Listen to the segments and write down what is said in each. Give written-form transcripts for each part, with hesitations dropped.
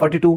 42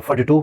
42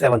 7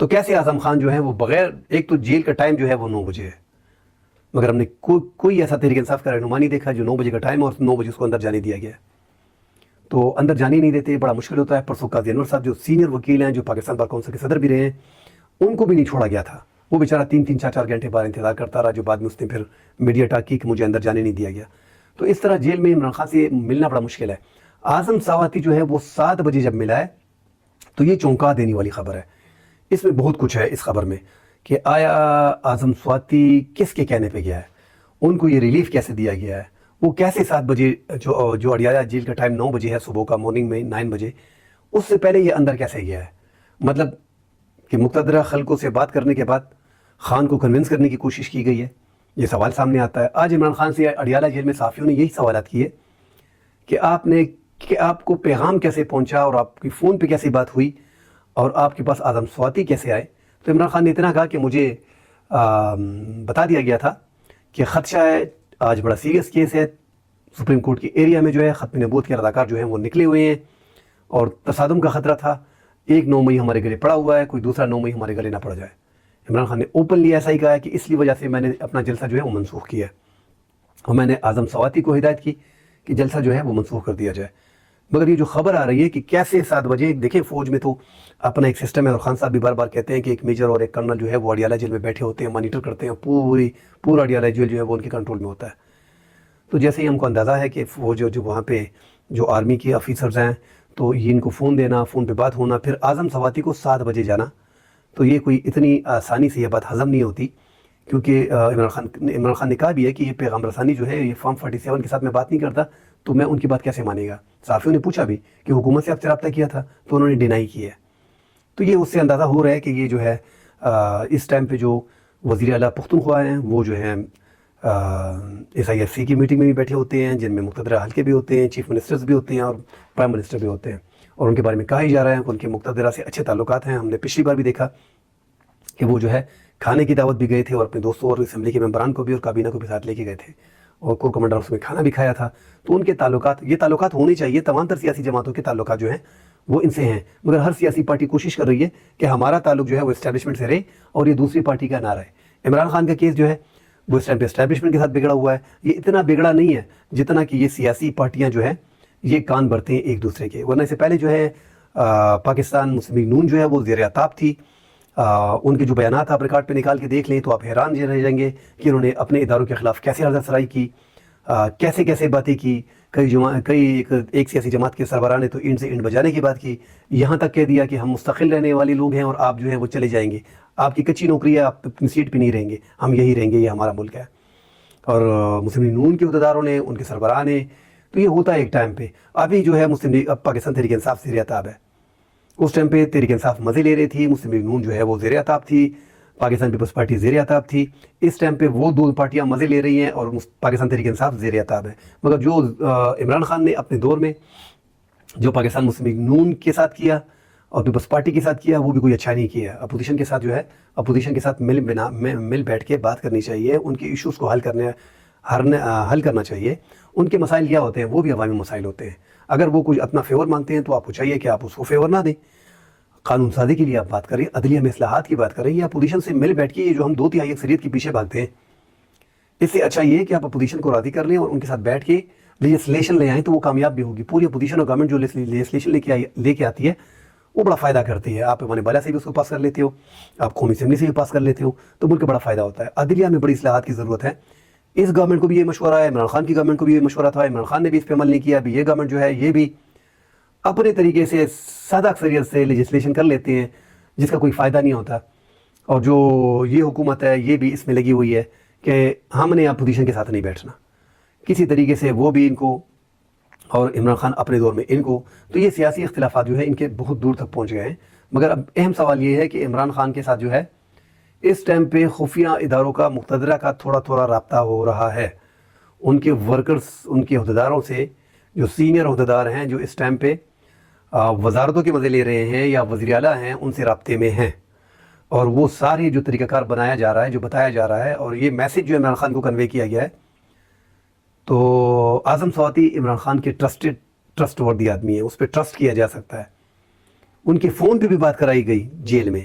تو کیسے اعظم خان جو ہے وہ بغیر، ایک تو جیل کا ٹائم جو ہے وہ 9 بجے ہے، مگر ہم نے کوئی ایسا تحریک انصاف کا رہنما نہیں دیکھا جو 9 بجے کا ٹائم اور 9 بجے اس کو اندر جانے دیا گیا ہے. تو اندر جانے نہیں دیتے، بڑا مشکل ہوتا ہے. پرسوں قاضی انور صاحب جو سینئر وکیل ہیں، جو پاکستان بار کونسل کے صدر بھی رہے ہیں، ان کو بھی نہیں چھوڑا گیا تھا. وہ بیچارہ 3-4 گھنٹے بعد انتظار کرتا رہا، جو بعد میں اس نے پھر میڈیا ٹاک کی کہ مجھے اندر جانے نہیں دیا گیا. تو اس طرح جیل میں عمران خان سے ملنا بڑا مشکل ہے. اعظم سواتی جو ہے وہ 7 بجے جب ملا ہے تو یہ چونکا دینے والی خبر ہے. اس میں بہت کچھ ہے اس خبر میں کہ آیا اعظم سواتی کس کے کہنے پہ گیا ہے، ان کو یہ ریلیف کیسے دیا گیا ہے، وہ کیسے 7 بجے جو اڈیالہ جیل کا ٹائم 9 بجے ہے صبح کا، مارننگ میں 9 بجے، اس سے پہلے یہ اندر کیسے گیا ہے. مطلب کہ مقتدرہ خلقوں سے بات کرنے کے بعد خان کو کنونس کرنے کی کوشش کی گئی ہے. یہ سوال سامنے آتا ہے. آج عمران خان سے اڈیالہ جیل میں صحافیوں نے یہی سوالات کیے کہ آپ کو پیغام کیسے پہنچا اور آپ کی فون پہ کیسی بات ہوئی اور آپ کے پاس اعظم سواتی کیسے آئے. تو عمران خان نے اتنا کہا کہ مجھے بتا دیا گیا تھا کہ خدشہ ہے، آج بڑا سیریس کیس ہے، سپریم کورٹ کے ایریا میں جو ہے ختم نبوت کے رضاکار جو ہیں وہ نکلے ہوئے ہیں اور تصادم کا خطرہ تھا. ایک 9 مئی ہمارے گلے پڑا ہوا ہے، کوئی دوسرا 9 مئی ہمارے گلے نہ پڑ جائے. عمران خان نے اوپنلی ایسا ہی کہا ہے کہ اس لیے وجہ سے میں نے اپنا جلسہ جو ہے وہ منسوخ کیا ہے اور میں نے اعظم سواتی کو ہدایت کی کہ جلسہ جو ہے وہ منسوخ کر دیا جائے. مگر یہ جو خبر آ رہی ہے کہ کیسے 7 بجے، دیکھیں فوج میں تو اپنا ایک سسٹم ہے اور خان صاحب بھی بار بار کہتے ہیں کہ ایک میجر اور ایک کرنل جو ہے وہ اڈیالہ جیل میں بیٹھے ہوتے ہیں، مانیٹر کرتے ہیں، پورا اڈیالہ جیل جو ہے وہ ان کے کنٹرول میں ہوتا ہے. تو جیسے ہی ہم کو اندازہ ہے کہ فوج جو وہاں پہ جو آرمی کے آفیسرز ہیں تو یہ ان کو فون دینا، فون پہ بات ہونا، پھر اعظم سواتی کو 7 بجے جانا، تو یہ کوئی اتنی آسانی سے یہ بات ہضم نہیں ہوتی. کیونکہ عمران خان نے کہا بھی ہے کہ یہ پیغام رسانی جو ہے یہ فارم 47 کے ساتھ میں بات نہیں کرتا، تو میں ان کی بات کیسے مانے گا. صحافیوں نے پوچھا بھی کہ حکومت سے آپ سے رابطہ کیا تھا، تو انہوں نے ڈینائی کی ہے. تو یہ اس سے اندازہ ہو رہا ہے کہ یہ جو ہے اس ٹائم پہ جو وزیر اعلیٰ پختونخوا ہیں وہ جو ہیں SIFC کی میٹنگ میں بھی بیٹھے ہوتے ہیں، جن میں مقتدرہ حلقے بھی ہوتے ہیں، چیف منسٹرز بھی ہوتے ہیں اور پرائم منسٹر بھی ہوتے ہیں، اور ان کے بارے میں کہا ہی جا رہا ہے کہ ان کے مقتدرہ سے اچھے تعلقات ہیں. ہم نے پچھلی بار بھی دیکھا کہ وہ جو ہے کھانے کی دعوت بھی گئے تھے اور اپنے دوستوں اور اسمبلی کے ممبران کو بھی اور کابینہ کو بھی ساتھ لے کے گئے تھے اور کور کمانڈر ہاؤس میں کھانا بھی کھایا تھا. تو ان کے تعلقات، یہ تعلقات ہونے چاہیے. تمام تر سیاسی جماعتوں کے تعلقات جو ہیں وہ ان سے ہیں، مگر ہر سیاسی پارٹی کوشش کر رہی ہے کہ ہمارا تعلق جو ہے وہ اسٹیبلشمنٹ سے رہے اور یہ دوسری پارٹی کا نہ رہے. عمران خان کا کیس جو ہے وہ اس ٹائم پہ اسٹیبلشمنٹ کے ساتھ بگڑا ہوا ہے. یہ اتنا بگڑا نہیں ہے جتنا کہ یہ سیاسی پارٹیاں جو ہیں یہ کان بھرتے ہیں ایک دوسرے کے. ورنہ اس سے پہلے جو ہے پاکستان مسلم لیگ نون جو ہے وہ زیر عتاب تھی. ان کے جو بیانات آپ ریکارڈ پہ نکال کے دیکھ لیں تو آپ حیران رہ جائیں گے کہ انہوں نے اپنے اداروں کے خلاف کیسے عرض سرائی کی، کیسے باتیں کی. ایک سیاسی جماعت کے سربراہ نے تو اینٹ سے اینٹ بجانے کی بات کی، یہاں تک کہہ دیا کہ ہم مستقل رہنے والے لوگ ہیں اور آپ جو ہیں وہ چلے جائیں گے، آپ کی کچی نوکری ہے، آپ اپنی سیٹ پہ نہیں رہیں گے، ہم یہی رہیں گے، یہ ہمارا ملک ہے. اور مسلم لیگ نون کے عہدیداروں نے، ان کے سربراہ نے، تو یہ ہوتا ہے ایک ٹائم پہ. ابھی جو ہے مسلم لیگ، اب پاکستان تحریک انصاف زیر عتاب ہے. اس ٹائم پہ تحریک انصاف مزے لے رہی تھی، مسلم لیگ نون جو ہے وہ زیر عتاب تھی، پاکستان پیپلز پارٹی زیر عتاب تھی. اس ٹائم پہ وہ دو پارٹیاں مزے لے رہی ہیں اور پاکستان تحریک انصاف زیر عتاب ہے. مگر جو عمران خان نے اپنے دور میں جو پاکستان مسلم لیگ نون کے ساتھ کیا اور پیپلز پارٹی کے ساتھ کیا، وہ بھی کوئی اچھا نہیں کیا. اپوزیشن کے ساتھ جو ہے، اپوزیشن کے ساتھ مل بیٹھ کے بات کرنی چاہیے، ان کے ایشوز کو حل کرنا چاہیے. ان کے مسائل کیا ہوتے ہیں؟ وہ بھی عوامی مسائل ہوتے ہیں. اگر وہ کچھ اپنا فیور مانگتے ہیں تو آپ کو چاہیے کہ آپ اس کو فیور نہ دیں. قانون سازی کے لیے آپ بات کریں، عدلیہ میں اصلاحات کی بات کریں، یا اپوزیشن سے مل بیٹھ کے یہ جو ہم 2/3 اکثریت کے پیچھے بھاگتے ہیں، اس سے اچھا یہ ہے کہ آپ اپوزیشن کو راضی کر لیں اور ان کے ساتھ بیٹھ کے لیجسلیشن لے آئیں تو وہ کامیاب بھی ہوگی. پوری اپوزیشن اور گورنمنٹ جو لیجسلیشن لے کے آتی ہے وہ بڑا فائدہ کرتی ہے. آپ ایوان بالا سے بھی اس کو پاس کر لیتے ہو، آپ قومی اسمبلی سے بھی پاس کر لیتے ہو، تو ملک کا بڑا فائدہ ہوتا ہے. عدلیہ میں بڑی اصلاحات کی ضرورت ہے. اس گورنمنٹ کو بھی یہ مشورہ ہے، عمران خان کی گورنمنٹ کو بھی یہ مشورہ تھا، عمران خان نے بھی اس پہ عمل نہیں کیا. ابھی یہ گورنمنٹ جو ہے یہ بھی اپنے طریقے سے سادہ اکثریت سے لیجسلیشن کر لیتے ہیں جس کا کوئی فائدہ نہیں ہوتا. اور جو یہ حکومت ہے یہ بھی اس میں لگی ہوئی ہے کہ ہم نے اپوزیشن کے ساتھ نہیں بیٹھنا کسی طریقے سے. وہ بھی ان کو اور عمران خان اپنے دور میں ان کو، تو یہ سیاسی اختلافات جو ہے ان کے بہت دور تک پہنچ گئے ہیں. مگر اب اہم سوال یہ ہے کہ عمران خان کے ساتھ جو ہے اس ٹائم پہ خفیہ اداروں کا، مقتدرہ کا تھوڑا رابطہ ہو رہا ہے. ان کے ورکرز، ان کے عہدیداروں سے، جو سینئر عہدیدار ہیں جو اس ٹائم پہ وزارتوں کے مزے لے رہے ہیں یا وزیر اعلیٰ ہیں، ان سے رابطے میں ہیں. اور وہ سارے جو طریقہ کار بنایا جا رہا ہے، جو بتایا جا رہا ہے، اور یہ میسج جو عمران خان کو کنوے کیا گیا ہے. تو اعظم سواتی عمران خان کے ٹرسٹ وردی آدمی ہے، اس پہ ٹرسٹ کیا جا سکتا ہے. ان کے فون پہ بھی بات کرائی گئی جیل میں،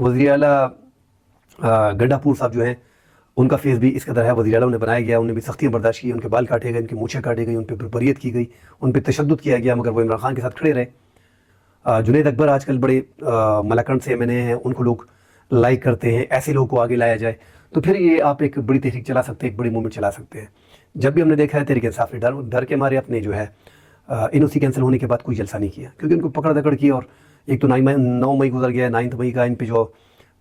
وزیر اعلیٰ گنڈاپور صاحب جو ہیں ان کا فیس بھی اس قدر ہے، وزیر اعلیٰ انہیں بنایا گیا، انہیں بھی سختیاں برداشت کی، ان کے بال کاٹے گئے، ان کی مونچھیں کاٹی گئی، ان پہ بربریت کی گئی، ان پہ تشدد کیا گیا، مگر وہ عمران خان کے ساتھ کھڑے رہے۔ جنید اکبر آج کل بڑے ملاکنڈ سے ایم این اے ہیں، ان کو لوگ لائک کرتے ہیں، ایسے لوگوں کو آگے لایا جائے تو پھر یہ آپ ایک بڑی تحریک چلا سکتے ہیں، ایک بڑی موومنٹ چلا سکتے ہیں۔ جب بھی ہم نے دیکھا ہے تحریک انصاف نے ڈر کے مارے اپنے جو ہے این او سی کینسل ہونے کے بعد کوئی جلسہ نہیں کیا، کیونکہ ان کو پکڑ دکڑ کی، اور ایک تو 9 مئی گزر گیا ہے، 9 مئی کا ان پہ جو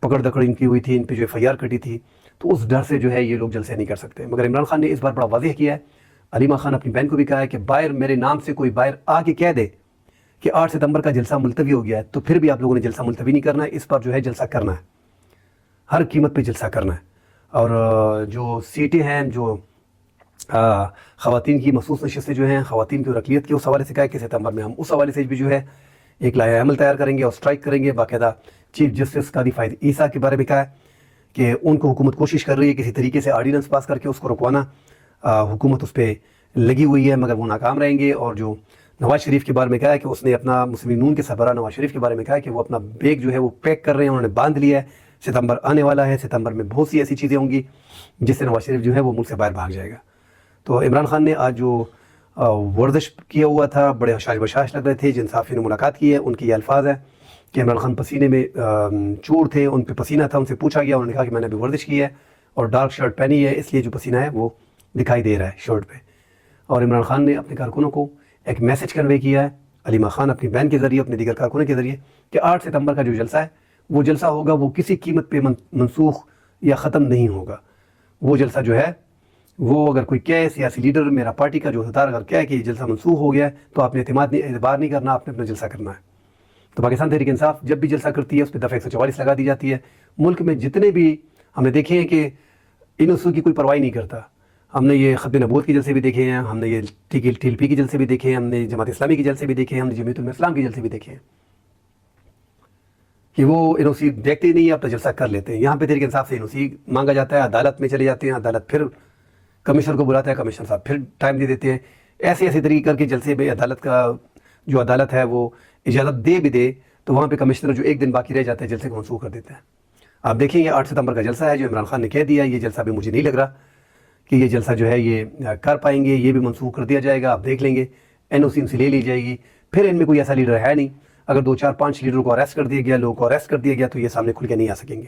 پکڑ دکڑ ان کی ہوئی تھی، ان پہ جو ایف آئی آر کٹی تھی، تو اس ڈر سے جو ہے یہ لوگ جلسے نہیں کر سکتے۔ مگر عمران خان نے اس بار بڑا واضح کیا ہے، علیمہ خان اپنی بہن کو بھی کہا ہے کہ باہر میرے نام سے کوئی باہر آ کے کہہ دے کہ 8 ستمبر کا جلسہ ملتوی ہو گیا ہے تو پھر بھی آپ لوگوں نے جلسہ ملتوی نہیں کرنا ہے، اس بار جو ہے جلسہ کرنا ہے، ہر قیمت پہ جلسہ کرنا ہے۔ اور جو سیٹیں ہیں، جو خواتین کی مخصوص نشستیں جو ہیں، خواتین کی رکلیت کی، اس حوالے سے کہا ہے کہ ستمبر میں ہم اس حوالے سے بھی جو ہے ایک لائحہ عمل تیار کریں گے اور اسٹرائک کریں گے۔ باقاعدہ چیف جسٹس قاضی فائد عیسیٰ کے بارے میں کہا ہے کہ ان کو حکومت کوشش کر رہی ہے کسی طریقے سے آرڈیننس پاس کر کے اس کو رکوانا، حکومت اس پہ لگی ہوئی ہے مگر وہ ناکام رہیں گے۔ اور جو نواز شریف کے بارے میں کہا ہے کہ اس نے اپنا مسلم نون کے سربراہ نواز شریف کے بارے میں کہا ہے کہ وہ اپنا بیگ جو ہے وہ پیک کر رہے ہیں، انہوں نے باندھ لیا ہے، ستمبر آنے والا ہے، ستمبر میں بہت سی ایسی چیزیں ہوں گی جس سے نواز شریف جو ہے وہ ملک سے باہر بھاگ جائے گا۔ تو عمران خان نے آج جو ورزش کیا ہوا تھا، بڑے حشاش بشاش لگ رہے تھے، جن صحافیوں نے ملاقات کی ہے ان کے یہ الفاظ ہیں کہ عمران خان پسینے میں چور تھے، ان پہ پسینہ تھا، ان سے پوچھا گیا، انہوں نے کہا کہ میں نے ابھی ورزش کی ہے اور ڈارک شرٹ پہنی ہے، اس لیے جو پسینہ ہے وہ دکھائی دے رہا ہے شرٹ پہ۔ اور عمران خان نے اپنے کارکنوں کو ایک میسج کنوے کیا ہے، علیمہ خان اپنی بہن کے ذریعے، اپنے دیگر کارکنوں کے ذریعے، کہ 8 ستمبر کا جو جلسہ ہے وہ جلسہ ہوگا، وہ کسی قیمت پہ منسوخ یا ختم نہیں ہوگا۔ وہ جلسہ جو ہے وہ اگر کوئی کہے، سیاسی لیڈر میرا پارٹی کا جو ہدار اگر کہے کہ یہ جلسہ منسوخ ہو گیا ہے تو آپ نے اعتبار نہیں کرنا، آپ نے اپنا جلسہ کرنا ہے۔ تو پاکستان تحریک انصاف جب بھی جلسہ کرتی ہے اس پہ دفعہ 144 لگا دی جاتی ہے۔ ملک میں جتنے بھی ہم نے دیکھے ہیں کہ ان اصول کی کوئی پرواہ نہیں کرتا، ہم نے یہ ختم نبوت کے جلسے بھی دیکھے ہیں، ہم نے یہ ٹی ایل پی کے جلسے بھی دیکھے ہیں، ہم نے جماعت اسلامی کے جلسے بھی دیکھے ہیں، ہم نے جمعیت الاسلام کے جلسے بھی دیکھے ہیں کہ وہ این او سی دیکھتے ہی نہیں ہیں، اپنا جلسہ کر لیتے ہیں۔ یہاں پہ تحریک انصاف سے این او سی مانگا جاتا ہے، عدالت میں چلے جاتے ہیں، عدالت پھر کمشنر کو بلاتا ہے، کمشنر صاحب پھر ٹائم دے دیتے ہیں، ایسے طریقے کر کے جلسے میں عدالت کا جو عدالت ہے وہ اجازت دے بھی دے تو وہاں پہ کمشنر جو ایک دن باقی رہ جاتا ہے جلسے کو منسوخ کر دیتا ہے۔ آپ دیکھیں یہ 8 ستمبر کا جلسہ ہے جو عمران خان نے کہہ دیا، یہ جلسہ بھی مجھے نہیں لگ رہا کہ یہ جلسہ جو ہے یہ کر پائیں گے، یہ بھی منسوخ کر دیا جائے گا، آپ دیکھ لیں گے، این او سی ان سے لے لی جائے گی، پھر ان میں کوئی ایسا لیڈر ہے نہیں، اگر 2 4 5 لیڈروں کو اریسٹ کر دیا گیا، لوگوں کو اریسٹ کر دیا گیا تو یہ سامنے کھل کے نہیں آ سکیں گے۔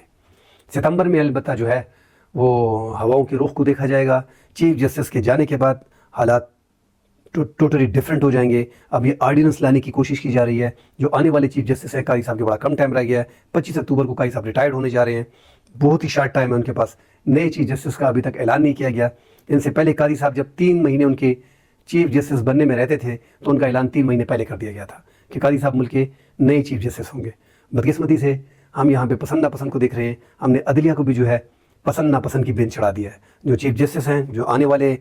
ستمبر میں البتہ جو ہے وہ ہواؤں کے رخ کو دیکھا جائے گا، چیف جسٹس کے جانے کے بعد حالات ٹوٹلی ڈیفرنٹ ہو جائیں گے۔ اب یہ آرڈیننس لانے کی کوشش کی جا رہی ہے، جو آنے والے چیف جسٹس ہے قاضی صاحب کے بڑا کم ٹائم رہ گیا ہے، 25 اکتوبر کو قاضی صاحب ریٹائرڈ ہونے جا رہے ہیں، بہت ہی شارٹ ٹائم ہے ان کے پاس، نئے چیف جسٹس کا ابھی تک اعلان نہیں کیا گیا۔ ان سے پہلے قاضی صاحب جب 3 مہینے ان کے چیف جسٹس بننے میں رہتے تھے تو ان کا اعلان 3 مہینے پہلے کر دیا گیا تھا کہ قاضی صاحب ملک کے نئے چیف جسٹس ہوں گے۔ بدقسمتی سے ہم یہاں پہ پسند ناپسند کو دیکھ رہے ہیں، ہم نے عدلیہ کو بھی جو ہے پسند ناپسند کی بینچ چڑھا دیا ہے۔ جو چیف جسٹس ہیں، جو آنے والے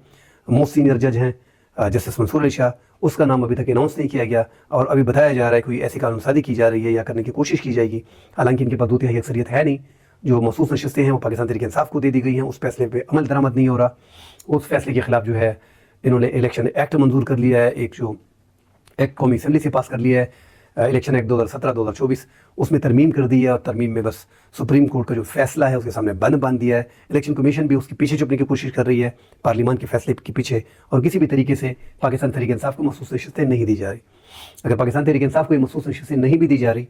موسٹ سینئر جج ہیں جسٹس منصور علی شاہ، اس کا نام ابھی تک اناؤنس نہیں کیا گیا اور ابھی بتایا جا رہا ہے کوئی ایسی قانون سازی کی جا رہی ہے یا کرنے کی کوشش کی جائے گی، حالانکہ ان کے پاس 2/3 اکثریت ہے نہیں۔ جو مخصوص نشستیں ہیں وہ پاکستان تحریک انصاف کو دے دی گئی ہیں، اس فیصلے پہ عمل درآمد نہیں ہو رہا، اس فیصلے کے خلاف جو ہے انہوں نے الیکشن ایکٹ منظور کر لیا ہے، ایک جو ایک قومی اسمبلی سے پاس کر لیا ہے الیکشن ایکٹ 2017-2024، اس میں ترمیم کر دی ہے اور ترمیم میں بس سپریم کورٹ کا جو فیصلہ ہے اس کے سامنے بند باندھ دیا ہے۔ الیکشن کمیشن بھی اس کے پیچھے چھپنے کی کوشش کر رہی ہے پارلیمان کے فیصلے کے پیچھے، اور کسی بھی طریقے سے پاکستان تحریک انصاف کو مخصوص نشستیں نہیں دی جا رہی۔ اگر پاکستان تحریک انصاف کو یہ مخصوص نشستیں نہیں بھی دی جا رہی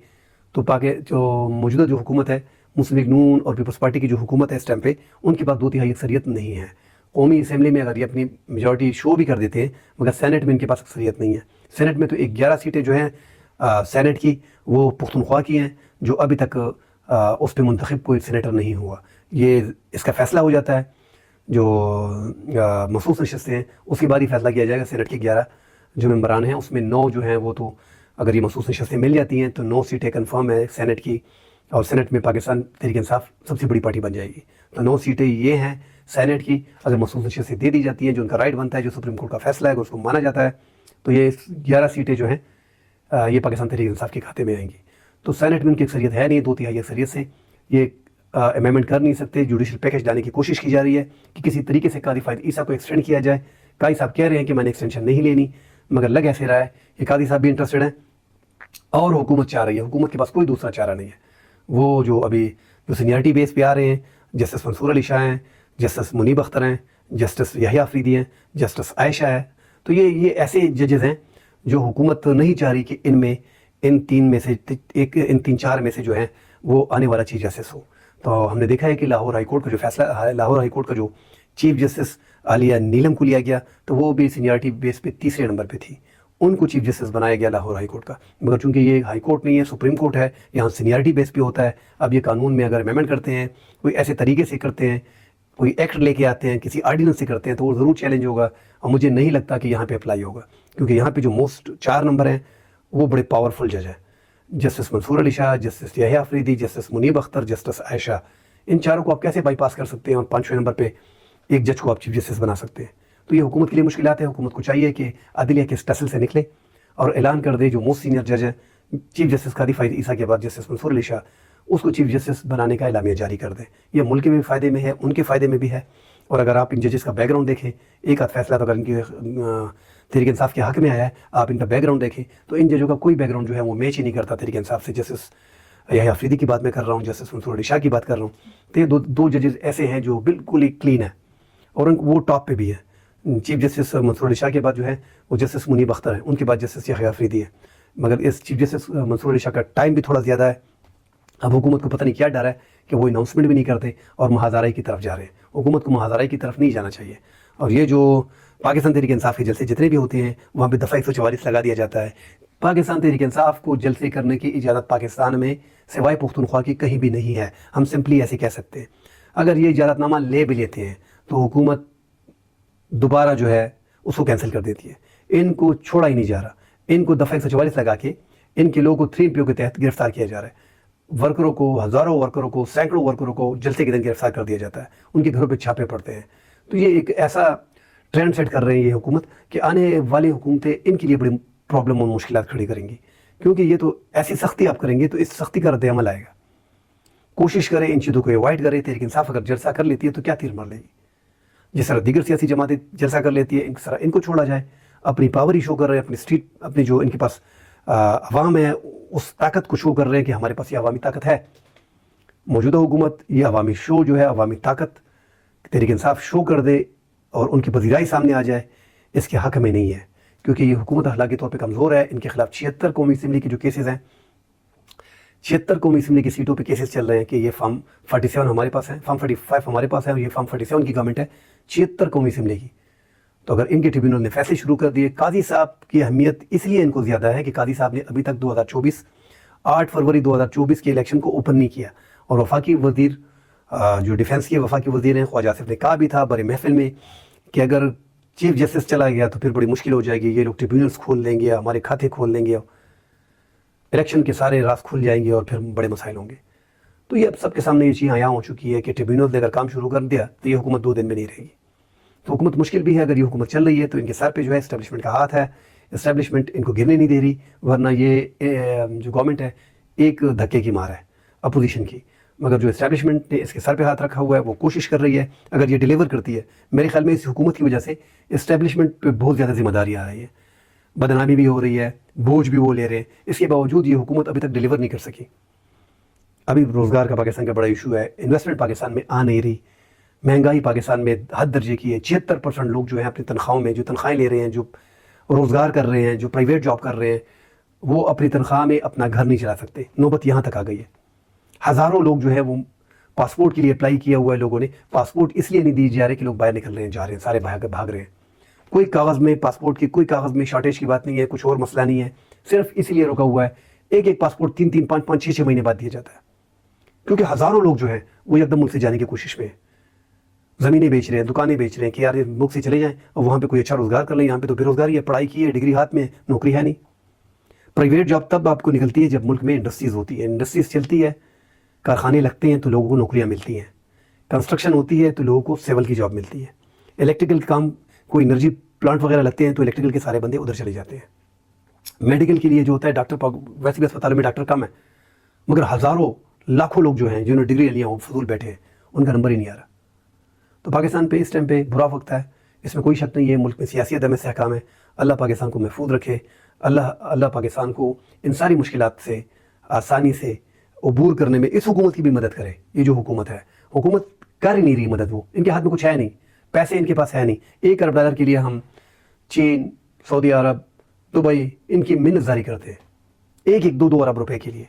تو جو موجودہ جو حکومت ہے، مسلم لیگ نون اور پیپلز پارٹی کی جو حکومت ہے اس ٹائم پہ، ان کے پاس 2/3 اکثریت نہیں ہے۔ قومی اسمبلی میں اگر یہ اپنی میجورٹی شو بھی کر دیتے ہیں مگر سینٹ میں ان کے پاس اکثریت نہیں ہے۔ سینٹ میں تو 11 سیٹیں جو ہیں سینٹ کی وہ پختونخوا کی ہیں، جو ابھی تک اس پہ منتخب کوئی سینیٹر نہیں ہوا۔ یہ اس کا فیصلہ ہو جاتا ہے، جو مخصوص نشستیں ہیں اس کے بعد ہی فیصلہ کیا جائے گا۔ سینٹ کے 11 جو ممبران ہیں اس میں 9 جو ہیں وہ تو اگر یہ مخصوص نشستیں مل جاتی ہیں تو 9 سیٹیں کنفرم ہے سینٹ کی، اور سینٹ میں پاکستان تحریک انصاف سب سے بڑی پارٹی بن جائے گی۔ تو 9 سیٹیں یہ ہیں سینٹ کی، اگر مخصوص نشستیں دے دی جاتی ہیں جو ان کا رائٹ بنتا ہے، جو سپریم کورٹ کا فیصلہ ہے اگر اس کو مانا جاتا ہے تو یہ 11 سیٹیں جو ہیں یہ پاکستان تحریک انصاف کے کھاتے میں آئیں گی۔ تو سینٹ میں ان کی اکثریت ہے نہیں، 2/3 اکثریت سے یہ امینڈمنٹ کر نہیں سکتے۔ جوڈیشل پیکج لانے کی کوشش کی جا رہی ہے کہ کسی طریقے سے قاضی فائد عیسیٰ کو ایکسٹینڈ کیا جائے۔ قاضی صاحب کہہ رہے ہیں کہ میں نے ایکسٹینشن نہیں لینی، مگر لگ ایسے رہا ہے کہ قاضی صاحب بھی انٹرسٹڈ ہیں اور حکومت چاہ رہی ہے، حکومت کے پاس کوئی دوسرا چارہ نہیں ہے۔ وہ جو ابھی جو سینئرٹی بیس پہ آ رہے ہیں، جسٹس منصور علی شاہ ہیں، جسٹس منیب اختر ہیں، جسٹس یحییٰ آفریدی ہیں، جسٹس عائشہ ہے، تو یہ ایسے ججز ہیں جو حکومت نہیں چاہ رہی کہ ان تین چار میں سے جو ہیں وہ آنے والا چیف جسٹس ہو. تو ہم نے دیکھا ہے کہ لاہور ہائی کورٹ کا جو فیصلہ، لاہور ہائی کورٹ کا جو چیف جسٹس عالیہ نیلم کو لیا گیا، تو وہ بھی سینئرٹی بیس پہ تیسرے نمبر پہ تھی. ان کو چیف جسٹس بنایا گیا لاہور ہائی کورٹ کا، مگر چونکہ یہ ہائی کورٹ نہیں ہے، سپریم کورٹ ہے، یہاں سینئرٹی بیس پہ ہوتا ہے. اب یہ قانون میں اگر امینڈمنٹ کرتے ہیں، کوئی ایسے طریقے سے کرتے ہیں، کوئی ایکٹ لے کے آتے ہیں، کسی آرڈیننس سے کرتے ہیں، تو وہ ضرور چیلنج ہوگا، اور مجھے نہیں لگتا کہ یہاں پہ اپلائی ہوگا، کیونکہ یہاں پہ جو موسٹ 4 نمبر ہیں وہ بڑے پاورفل جج ہیں. جسٹس منصور علی شاہ، جسٹس یحییٰ آفریدی، جسٹس منیب اختر، جسٹس عائشہ، ان چاروں کو آپ کیسے بائی پاس کر سکتے ہیں اور 5ویں نمبر پہ ایک جج کو آپ چیف جسٹس بنا سکتے ہیں؟ تو یہ حکومت کے لیے مشکلات ہیں. حکومت کو چاہیے کہ عدلیہ کے اس ٹسل سے نکلے اور اعلان کر دے جو موسٹ سینئر جج ہیں، چیف جسٹس قاضی فائد عیسیٰ کے بعد جسٹس منصور علی شاہ، اس کو چیف جسٹس بنانے کا اعلامیہ جاری کر دیں. یہ ملک میں بھی فائدے میں ہے، ان کے فائدے میں بھی ہے. اور اگر آپ ان ججز کا بیک گراؤنڈ دیکھیں، ایک آدھ فیصلہ تو اگر ان کی تحریک انصاف کے حق میں آیا ہے، آپ ان کا بیک گراؤنڈ دیکھیں تو ان ججوں کا کوئی بیک گراؤنڈ جو ہے وہ میچ ہی نہیں کرتا تحریک انصاف سے. جسٹس یحییٰ آفریدی کی بات میں کر رہا ہوں، جسٹس منصور علی شاہ کی بات کر رہا ہوں، تو یہ دو ججز ایسے ہیں جو بالکل ہی کلین ہیں اور وہ ٹاپ پہ بھی ہیں. چیف جسٹس منصور علی شاہ کے بعد جو ہے وہ جسٹس منیب اختر ہیں، ان کے بعد جسٹس یحییٰ آفریدی ہے. مگر اس چیف جسٹس منصور علی شاہ کا ٹائم بھی تھوڑا زیادہ ہے. اب حکومت کو پتہ نہیں کیا ڈر ہے کہ وہ اناؤنسمنٹ بھی نہیں کرتے اور محاذرائی کی طرف جا رہے ہیں. حکومت کو محاذرائی کی طرف نہیں جانا چاہیے. اور یہ جو پاکستان تحریک انصاف کے جلسے جتنے بھی ہوتے ہیں وہاں پہ دفعہ 144 لگا دیا جاتا ہے. پاکستان تحریک انصاف کو جلسے کرنے کی اجازت پاکستان میں سوائے پختونخوا کی کہیں بھی نہیں ہے. ہم سمپلی ایسے کہہ سکتے ہیں. اگر یہ اجازت نامہ لے بھی لیتے ہیں تو حکومت دوبارہ جو ہے اس کو کینسل کر دیتی ہے. ان کو چھوڑا ہی نہیں جا رہا. ان کو دفعہ 144 لگا کے ان کے لوگوں کو 3PO کے تحت گرفتار کیا جا رہا ہے. ورکروں کو، ہزاروں ورکروں کو، سینکڑوں ورکروں کو جلسے کے دن گرفتار کر دیا جاتا ہے. ان کے گھروں پہ چھاپے پڑتے ہیں. تو یہ ایک ایسا ٹرینڈ سیٹ کر رہے ہیں یہ حکومت کہ آنے والی حکومتیں ان کے لیے بڑی پرابلم اور مشکلات کھڑی کریں گی. کیونکہ یہ تو ایسی سختی آپ کریں گے تو اس سختی کا رد عمل آئے گا. کوشش کریں ان چیزوں کو ایوائڈ کریں. تحریک انصاف اگر جلسہ کر لیتی ہے تو کیا تیر مار لے گی؟ جس طرح دیگر سیاسی جماعتیں جلسہ کر لیتی ہے، اس طرح ان کو چھوڑا جائے. اپنی پاور ہی شو کر رہے ہیں، اپنی اسٹریٹ، اپنی جو ان کے پاس عوام ہے اس طاقت کو شو کر رہے ہیں کہ ہمارے پاس یہ عوامی طاقت ہے. موجودہ حکومت یہ عوامی شو جو ہے، عوامی طاقت تحریک انصاف شو کر دے اور ان کی پذیرائی سامنے آ جائے، اس کے حق میں نہیں ہے. کیونکہ یہ حکومت اخلاقی طور پہ کمزور ہے. ان کے خلاف 76 قومی اسمبلی کے جو کیسز ہیں، 76 قومی اسمبلی کی سیٹوں پہ کیسز چل رہے ہیں کہ یہ فارم 47 ہمارے پاس ہے، فارم 45 ہمارے پاس ہے اور یہ فارم 47 کی گورنمنٹ ہے، 76 قومی اسمبلی کی. تو اگر ان کے ٹریبیونل نے فیصلے شروع کر دیے، قاضی صاحب کی اہمیت اس لیے ان کو زیادہ ہے کہ قاضی صاحب نے ابھی تک 8 فروری 2024 کے الیکشن کو اوپن نہیں کیا. اور وفاقی وزیر جو ڈیفنس کے وفاقی وزیر ہیں خواجہ آصف نے کہا بھی تھا بڑے محفل میں کہ اگر چیف جسٹس چلا گیا تو پھر بڑی مشکل ہو جائے گی، یہ لوگ ٹریبیونلز کھول لیں گے، ہمارے کھاتے کھول لیں گے، الیکشن کے سارے راز کھل جائیں گے اور پھر بڑے مسائل ہوں گے. تو یہ اب سب کے سامنے یہ چیز عیاں ہو چکی ہے کہ ٹریبیونلز نے اگر کام شروع کر دیا تو یہ حکومت 2 دن میں نہیں رہے گی. تو حکومت مشکل بھی ہے. اگر یہ حکومت چل رہی ہے تو ان کے سر پہ جو ہے اسٹیبلشمنٹ کا ہاتھ ہے. اسٹیبلشمنٹ ان کو گرنے نہیں دے رہی، ورنہ یہ جو گورنمنٹ ہے ایک دھکے کی مار ہے اپوزیشن کی. مگر جو اسٹیبلشمنٹ نے اس کے سر پہ ہاتھ رکھا ہوا ہے وہ کوشش کر رہی ہے. اگر یہ ڈیلیور کرتی ہے، میرے خیال میں اس حکومت کی وجہ سے اسٹیبلشمنٹ پہ بہت زیادہ ذمہ داری آ رہی ہے، بدنامی بھی ہو رہی ہے، بوجھ بھی وہ لے رہے ہیں. اس کے باوجود یہ حکومت ابھی تک ڈیلیور نہیں کر سکی. ابھی روزگار کا پاکستان کا بڑا ایشو ہے، انویسٹمنٹ پاکستان میں آ نہیں رہی، مہنگائی پاکستان میں حد درجے کی ہے. 76% لوگ جو ہیں اپنی تنخواہوں میں جو تنخواہیں لے رہے ہیں، جو روزگار کر رہے ہیں، جو پرائیویٹ جاب کر رہے ہیں، وہ اپنی تنخواہ میں اپنا گھر نہیں چلا سکتے. نوبت یہاں تک آ گئی ہے. ہزاروں لوگ جو ہے وہ پاسپورٹ کے لیے اپلائی کیا ہوا ہے لوگوں نے. پاسپورٹ اس لیے نہیں دی جا رہے کہ لوگ باہر نکل رہے ہیں، جا رہے ہیں، سارے بھاگ رہے ہیں. کوئی کاغذ میں پاسپورٹ کی کوئی کاغذ میں شارٹیج کی بات نہیں ہے، کچھ اور مسئلہ نہیں ہے، صرف اس لیے رکا ہوا ہے. ایک پاسپورٹ 3 5 6 مہینے بعد دیا جاتا ہے کیونکہ ہزاروں لوگ جو ہیں وہ ایک دم ملک سے جانے کی کوشش میں ہیں. زمینیں بیچ رہے ہیں، دکانیں بیچ رہے ہیں کہ یار یہ ملک سے چلے جائیں اور وہاں پہ کوئی اچھا روزگار کر لیں. یہاں پہ تو بے روزگاری ہے، پڑھائی کی ہے، ڈگری ہاتھ میں، نوکری ہے نہیں. پرائیویٹ جاب تب آپ کو نکلتی ہے جب ملک میں انڈسٹریز ہوتی ہیں، انڈسٹریز چلتی ہے، کارخانے لگتے ہیں تو لوگوں کو نوکریاں ملتی ہیں. کنسٹرکشن ہوتی ہے تو لوگوں کو سول کی جاب ملتی ہے. الیکٹریکل کام، کوئی انرجی پلانٹ وغیرہ لگتے ہیں تو الیکٹریکل کے سارے بندے ادھر چلے جاتے ہیں. میڈیکل کے لیے جو ہوتا ہے ڈاکٹر، ویسے بھی اسپتالوں میں ڈاکٹر کم ہے، مگر ہزاروں لاکھوں لوگ جو ہیں جنہوں نے ڈگری لیا وہ فضول بیٹھے ہیں، ان کا نمبر ہی نہیں آ رہا. تو پاکستان پہ اس ٹائم پہ برا وقت ہے، اس میں کوئی شک نہیں ہے. ملک میں سیاسی عدم استحکام ہے. اللہ پاکستان کو محفوظ رکھے. اللہ پاکستان کو ان ساری مشکلات سے آسانی سے عبور کرنے میں اس حکومت کی بھی مدد کرے. یہ جو حکومت ہے، حکومت کر ہی نہیں رہی مدد. وہ ان کے ہاتھ میں کچھ ہے نہیں، پیسے ان کے پاس ہے نہیں. $1 ارب کے لیے ہم چین، سعودی عرب، دبئی ان کی منت جاری کرتے ہیں 1-2 ارب روپے کے لیے.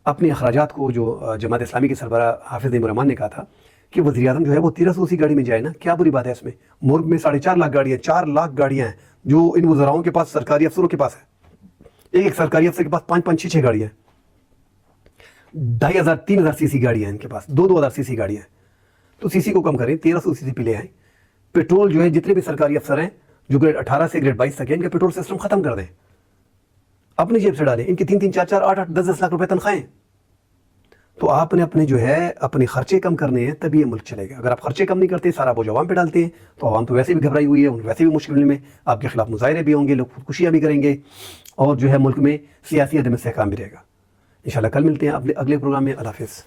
اپنے اخراجات کو جو جماعت اسلامی کے سربراہ حافظ نعیم الرحمان نے کہا تھا کہ وزیر اعظم جو ہے وہ 1380 گاڑی میں جائے نا، کیا بری بات ہے اس میں؟ ملک میں 4.5 لاکھ گاڑیاں، 4 لاکھ گاڑیاں ہیں جو ان وزراؤں کے پاس، سرکاری افسروں کے پاس ہے. ایک سرکاری افسر کے پاس 5-5 6 گاڑیاں ہیں. 2500-3000 سی سی گاڑیاں ہیں ان کے پاس، 2000 سی سی گاڑیاں ہیں. تو سی سی کو کم کریں، 1300 سی سی پہ لے آئیں. پیٹرول جو ہے جتنے بھی سرکاری افسر ہیں جو گریڈ 18 سے گریڈ 22 تک ہے، ان کا پیٹرول سسٹم ختم کر دیں، اپنی جیب سے ڈالیں. ان کی 3-3 4-4 8-8 10-10 لاکھ روپے تنخواہیں. تو آپ نے اپنے جو ہے اپنے خرچے کم کرنے ہیں، تبھی یہ ملک چلے گا. اگر آپ خرچے کم نہیں کرتے، سارا بوجھ عوام پہ ڈالتے ہیں، تو عوام تو ویسے بھی گھبرائی ہوئی ہے، ویسے بھی مشکل میں، آپ کے خلاف مظاہرے بھی ہوں گے، لوگ خودکشیاں بھی کریں گے، اور جو ہے ملک میں سیاسی عدم استحکام بھی رہے گا. انشاءاللہ کل ملتے ہیں اپنے اگلے پروگرام میں. اللہ حافظ.